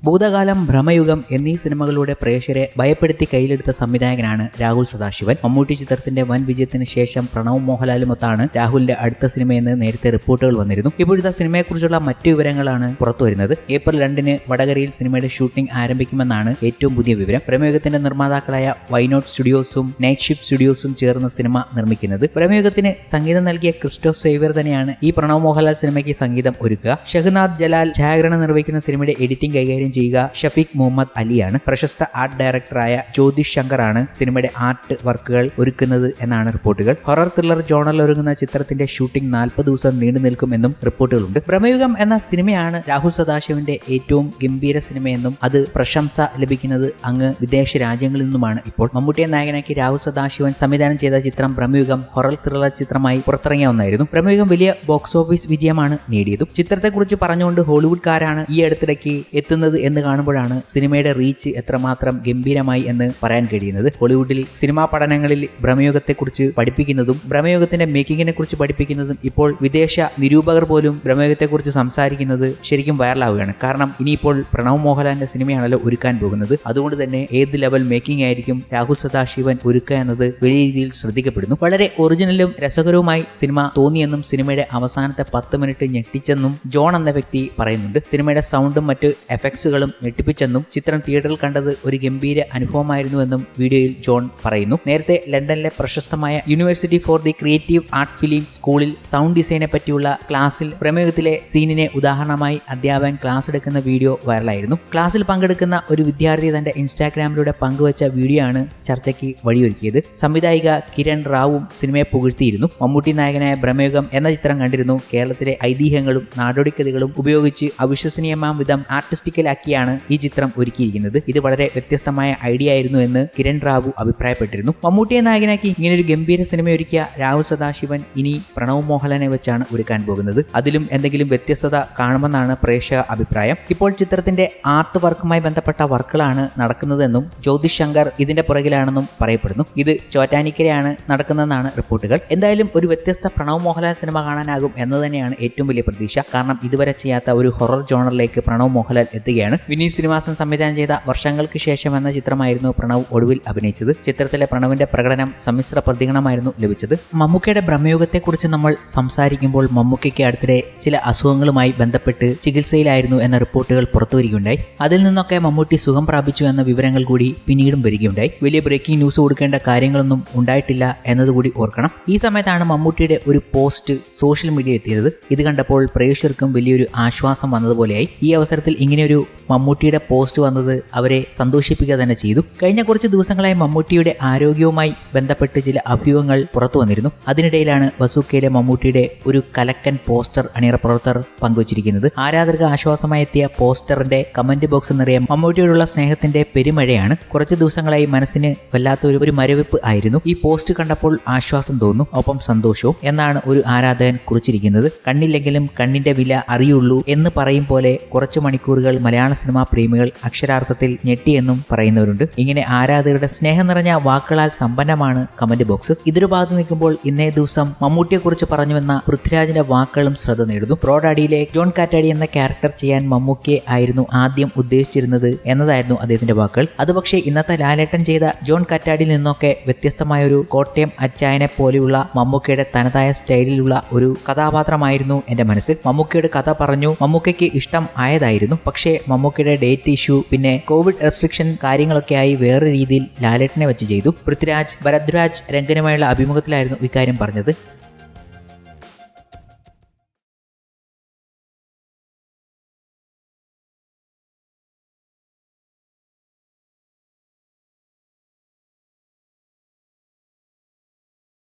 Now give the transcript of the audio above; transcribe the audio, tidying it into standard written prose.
ഭൂതകാലം, ഭ്രമയുഗം എന്നീ സിനിമകളുടെ പ്രേക്ഷകരെ ഭയപ്പെടുത്തി കയ്യിലെടുത്ത സംവിധായകനാണ് രാഹുൽ സദാശിവൻ. മമ്മൂട്ടി ചിത്രത്തിന്റെ വൻ വിജയത്തിന് ശേഷം പ്രണവ് മോഹൻലാലുമൊത്താണ് രാഹുലിന്റെ അടുത്ത സിനിമയെന്ന് നേരത്തെ റിപ്പോർട്ടുകൾ വന്നിരുന്നു. ഇപ്പോഴത്തെ സിനിമയെക്കുറിച്ചുള്ള മറ്റു വിവരങ്ങളാണ് പുറത്തുവരുന്നത്. ഏപ്രിൽ 2-ന് വടകരയിൽ സിനിമയുടെ ഷൂട്ടിംഗ് ആരംഭിക്കുമെന്നാണ് ഏറ്റവും പുതിയ വിവരം. പ്രമേയുഗത്തിന്റെ നിർമ്മാതാക്കളായ വൈനോട്ട് സ്റ്റുഡിയോസും നൈറ്റ് ഷിഫ്റ്റ് സ്റ്റുഡിയോസും ചേർന്ന് സിനിമ നിർമ്മിക്കുന്നത്. പ്രമേയുഗത്തിന് സംഗീതം നൽകിയ ക്രിസ്റ്റോഫ് സേവ്യർ തന്നെയാണ് ഈ പ്രണവ് മോഹൻലാൽ സിനിമയ്ക്ക് സംഗീതം ഒരുക്കുക. ഷഹ്നാദ് ജലാൽ ഛായാഗ്രഹണം നിർവഹിക്കുന്ന സിനിമയുടെ എഡിറ്റിംഗ് കൈകാര്യം ചെയ്യുക ഷഫീഖ് മുഹമ്മദ് അലിയാണ്. പ്രശസ്ത ആർട്ട് ഡയറക്ടറായ ജ്യോതിഷ് ശങ്കറാണ് സിനിമയുടെ ആർട്ട് വർക്കുകൾ ഒരുക്കുന്നത് എന്നാണ് റിപ്പോർട്ടുകൾ. ഹൊറർ ത്രില്ലർ ജോണറിൽ ഒരുങ്ങുന്ന ചിത്രത്തിന്റെ ഷൂട്ടിംഗ് 40 ദിവസം നീണ്ടു നിൽക്കുമെന്നും റിപ്പോർട്ടുകളുണ്ട്. ഭ്രമയുഗം എന്ന സിനിമയാണ് രാഹുൽ സദാശിവന്റെ ഏറ്റവും ഗംഭീര സിനിമയെന്നും അത് പ്രശംസ ലഭിക്കുന്നത് അങ്ങ് വിദേശ രാജ്യങ്ങളിൽ നിന്നുമാണ്. ഇപ്പോൾ മമ്മൂട്ടിയെ നായകനാക്കി രാഹുൽ സദാശിവൻ സംവിധാനം ചെയ്ത ചിത്രം ഭ്രമയുഗം ഹൊറർ ത്രില്ലർ ചിത്രമായി പുറത്തിറങ്ങിയ ഒന്നായിരുന്നു. ഭ്രമയുഗം വലിയ ബോക്സ് ഓഫീസ് വിജയമാണ് നേടിയതും. ചിത്രത്തെക്കുറിച്ച് പറഞ്ഞുകൊണ്ട് ഹോളിവുഡ്കാരാണ് ഈ അടുത്തിടയ്ക്ക് എത്തുന്നത് എന്ന് കാണുമ്പോഴാണ് സിനിമയുടെ റീച്ച് എത്രമാത്രം ഗംഭീരമായി എന്ന് പറയാൻ കഴിയുന്നത്. ഹോളിവുഡിൽ സിനിമാ പഠനങ്ങളിൽ ഭ്രമയുഗത്തെക്കുറിച്ച് പഠിപ്പിക്കുന്നതും ഭ്രമയുഗത്തിന്റെ മേക്കിങ്ങിനെ കുറിച്ച് പഠിപ്പിക്കുന്നതും ഇപ്പോൾ വിദേശ നിരൂപകർ പോലും ഭ്രമയുഗത്തെക്കുറിച്ച് സംസാരിക്കുന്നത് ശരിക്കും വൈറലാവുകയാണ്. കാരണം ഇനിയിപ്പോൾ പ്രണവ് മോഹൻലാലിന്റെ സിനിമയാണല്ലോ ഒരുക്കാൻ പോകുന്നത്. അതുകൊണ്ട് തന്നെ ഏത് ലെവൽ മേക്കിംഗ് ആയിരിക്കും രാഹുൽ സദാശിവൻ ഒരുക്കുക എന്നത് വലിയ രീതിയിൽ ശ്രദ്ധിക്കപ്പെടുന്നു. വളരെ ഒറിജിനലും രസകരവുമായി സിനിമ തോന്നിയെന്നും സിനിമയുടെ അവസാനത്തെ 10 മിനിറ്റ് ഞെട്ടിച്ചെന്നും ജോൺ എന്ന വ്യക്തി പറയുന്നുണ്ട്. സിനിമയുടെ സൗണ്ടും മറ്റ് എഫക്ട്സുകളും ഞെട്ടിപ്പിച്ചെന്നും ചിത്രം തിയേറ്ററിൽ കണ്ടത് ഒരു ഗംഭീര അനുഭവമായിരുന്നുവെന്നും വീഡിയോയിൽ ജോൺ പറയുന്നു. നേരത്തെ ലണ്ടനിലെ പ്രശസ്തമായ university for the creative art film സ്കൂളിൽ സൗണ്ട് ഡിസൈനെ പറ്റിയുള്ള ക്ലാസ്സിൽ പ്രമേയത്തിലെ സീനിനെ ഉദാഹരണമായി അധ്യാപകൻ ക്ലാസ് എടുക്കുന്ന വീഡിയോ വൈറലായിരുന്നു. ക്ലാസ്സിൽ പങ്കെടുക്കുന്ന ഒരു വിദ്യാർത്ഥി തന്റെ ഇൻസ്റ്റാഗ്രാമിലൂടെ പങ്കുവച്ച വീഡിയോ ആണ് ചർച്ചയ്ക്ക് വഴിയൊരുക്കിയത്. സംവിധായിക കിരൺ റാവുവും സിനിമയെ പുകഴ്ത്തിയിരുന്നു. മമ്മൂട്ടി നായകനായ ഭ്രമയുഗം എന്ന ചിത്രം കണ്ടിരുന്നു. കേരളത്തിലെ ഐതിഹ്യങ്ങളും നാടോടിക്കഥകളും ഉപയോഗിച്ച് അവിശ്വസനീയമാം വിധം ആർട്ടിസ്റ്റിക്കലാക്കിയാണ് ഈ ചിത്രം ഒരുക്കിയിരിക്കുന്നത്. ഇത് വളരെ വ്യത്യസ്തമായ ഐഡിയ ആയിരുന്നു എന്ന് കിരൺ റാവു അഭിപ്രായപ്പെട്ടിരുന്നു. മമ്മൂട്ടിയെ നായകനാക്കി ഇങ്ങനൊരു ഗംഭീര സിനിമ ഒരുക്കിയ രാഹുൽ സദാശിവൻ ഇനി പ്രണവ് മോഹൻലാലിനെ വെച്ചാണ് ഒരുക്കാൻ പോകുന്നത്. അതിലും എന്തെങ്കിലും വ്യത്യസ്തത കാണുമെന്നാണ് പ്രേക്ഷക അഭിപ്രായം. ഇപ്പോൾ ചിത്രത്തിന്റെ ആർട്ട് വർക്കുമായി ബന്ധപ്പെട്ട വർക്കുകളാണ് നടക്കുന്നതെന്നും ജ്യോതിഷ് ശങ്കർ ഇതിന്റെ പുറകിലാണെന്നും പറയപ്പെടുന്നു. ഇത് ചോറ്റാനിക്കരയാണ് നടക്കുന്നതെന്നാണ് റിപ്പോർട്ടുകൾ. എന്തായാലും ഒരു വ്യത്യസ്ത പ്രണവ് മോഹൻലാൽ സിനിമ കാണാനാകും എന്ന് തന്നെയാണ് ഏറ്റവും വലിയ പ്രതീക്ഷ. കാരണം ഇതുവരെ ചെയ്യാത്ത ഒരു ഹൊറർ ജോണറിലേക്ക് പ്രണവ് മോഹൻലാൽ എത്തുകയാണ്. വിനീത് ശ്രീനിവാസൻ സംവിധാനം ചെയ്ത വർഷങ്ങൾക്ക് ശേഷം എന്ന ചിത്രമായിരുന്നു പ്രണവ് ഒടുവിൽ അഭിനയിച്ചത്. ചിത്രത്തിലെ പ്രണവിന്റെ പ്രകടനം സമ്മിശ്ര പ്രതികരണമായിരുന്നു ലഭിച്ചത്. മമ്മൂക്കയുടെ ഭ്രമയുഗത്തെക്കുറിച്ച് നമ്മൾ സംസാരിക്കുമ്പോൾ മമ്മൂക്കയ്ക്ക് അടുത്തിടെ ചില അസുഖങ്ങളുമായി ബന്ധപ്പെട്ട് ചികിത്സയിലായിരുന്നു എന്ന റിപ്പോർട്ടുകൾ പുറത്തുവരികയുണ്ടായി. അതിൽ നിന്നൊക്കെ മമ്മൂട്ടി സുഖം പ്രാപിച്ചു എന്ന വിവരങ്ങൾ കൂടി പിന്നീടും വരികയുണ്ടായി. വലിയ ബ്രേക്കിംഗ് ന്യൂസ് കൊടുക്കേണ്ട കാര്യങ്ങളൊന്നും ഉണ്ടായിട്ടില്ല എന്നതുകൂടി ഓർക്കണം. ഈ സമയത്താണ് മമ്മൂട്ടിയുടെ ഒരു പോസ്റ്റ് സോഷ്യൽ മീഡിയ എത്തിയത്. ഇത് കണ്ടപ്പോൾ പ്രേക്ഷകർക്കും വലിയൊരു ആശ്വാസം വന്നതുപോലെയായി. ഈ അവസരത്തിൽ ഇങ്ങനെയൊരു മമ്മൂട്ടിയുടെ പോസ്റ്റ് വന്നത് അവരെ സന്തോഷിപ്പിക്കുക തന്നെ ചെയ്തു. കഴിഞ്ഞ കുറച്ച് ദിവസങ്ങളായി മമ്മൂട്ടിയുടെ ആരോഗ്യവുമായി ബന്ധപ്പെട്ട് ചില അഭ്യൂഹങ്ങൾ പുറത്തു വന്നിരുന്നു. അതിനിടയിലാണ് വസൂക്കയിലെ മമ്മൂട്ടിയുടെ ഒരു കലക്കൻ പോസ്റ്റർ അണിയറ പ്രവർത്തകർ പങ്കുവച്ചിരിക്കുന്നത്. ആരാധകർക്ക് ആശ്വാസമായി എത്തിയ പോസ്റ്ററിന്റെ കമന്റ് ബോക്സ് നിറയെ മമ്മൂട്ടിയോടുള്ള സ്നേഹത്തിന്റെ പെരുമഴയാണ്. കുറച്ച് ദിവസങ്ങളായി മനസ്സിന് വല്ലാത്തൊരു മരവിപ്പ് ആയിരുന്നു. ഈ പോസ്റ്റ് കണ്ടപ്പോൾ ആശ്വാസം തോന്നുന്നു, ഒപ്പം സന്തോഷവും എന്നാണ് ഒരു ആരാധകൻ കുറിച്ചിരിക്കുന്നത്. കണ്ണില്ലെങ്കിലും കണ്ണിന്റെ വില അറിയുള്ളൂ എന്ന് പറയും പോലെ കുറച്ചു മണിക്കൂറുകൾ മലയാള സിനിമാ പ്രേമികൾ അക്ഷരാർത്ഥത്തിൽ ഞെട്ടിയെന്നും പറയുന്നവരുണ്ട്. ഇങ്ങനെ ആരാധകരുടെ സ്നേഹം നിറഞ്ഞ വാക്കുകളാൽ സമ്പന്നമാണ് കമന്റ് ബോക്സ്. ഇതൊരു ഭാഗത്ത് നിൽക്കുമ്പോൾ ഇന്നേ ദിവസം മമ്മൂട്ടിയെ കുറിച്ച് പറഞ്ഞുവെന്ന പൃഥ്വിരാജിന്റെ വാക്കുകളും ശ്രദ്ധ നേടുന്നു. പ്രോഡാഡിയിലെ ജോൺ കാറ്റാടി എന്ന ക്യാരക്ടർ ചെയ്യാൻ മമ്മൂക്കയെ ആയിരുന്നു ആദ്യം ഉദ്ദേശിച്ചിരുന്നത് എന്നതായിരുന്നു അദ്ദേഹത്തിന്റെ വാക്കുകൾ. അത് പക്ഷേ ഇന്നത്തെ ലാലേട്ടൻ ചെയ്ത ജോൺ കാറ്റാടിയിൽ നിന്നൊക്കെ വ്യത്യസ്തമായ ഒരു കോട്ടയം അച്ചായനെ പോലെയുള്ള മമ്മൂക്കയുടെ തനതായ സ്റ്റൈലിലുള്ള ഒരു കഥാപാത്രമായിരുന്നു എന്റെ മനസ്സിൽ. മമ്മൂക്കയുടെ കഥ പറഞ്ഞു മമ്മൂക്കയ്ക്ക് ഇഷ്ടം ആയതായിരുന്നു. പക്ഷേ മമ്മൂക്കയുടെ ഡേറ്റ് ഇഷ്യൂ പിന്നെ കോവിഡ് റെസ്ട്രിക്ഷൻ കാര്യങ്ങളൊക്കെ ആയി വേറെ രീതിയിൽ ലാലേട്ടനെ വെച്ച് ചെയ്തു. പൃഥ്വിരാജ് ഭരദ്വാജ് രംഗനുമായുള്ള അഭിമുഖത്തിലായിരുന്നു ഇക്കാര്യം പറഞ്ഞത്.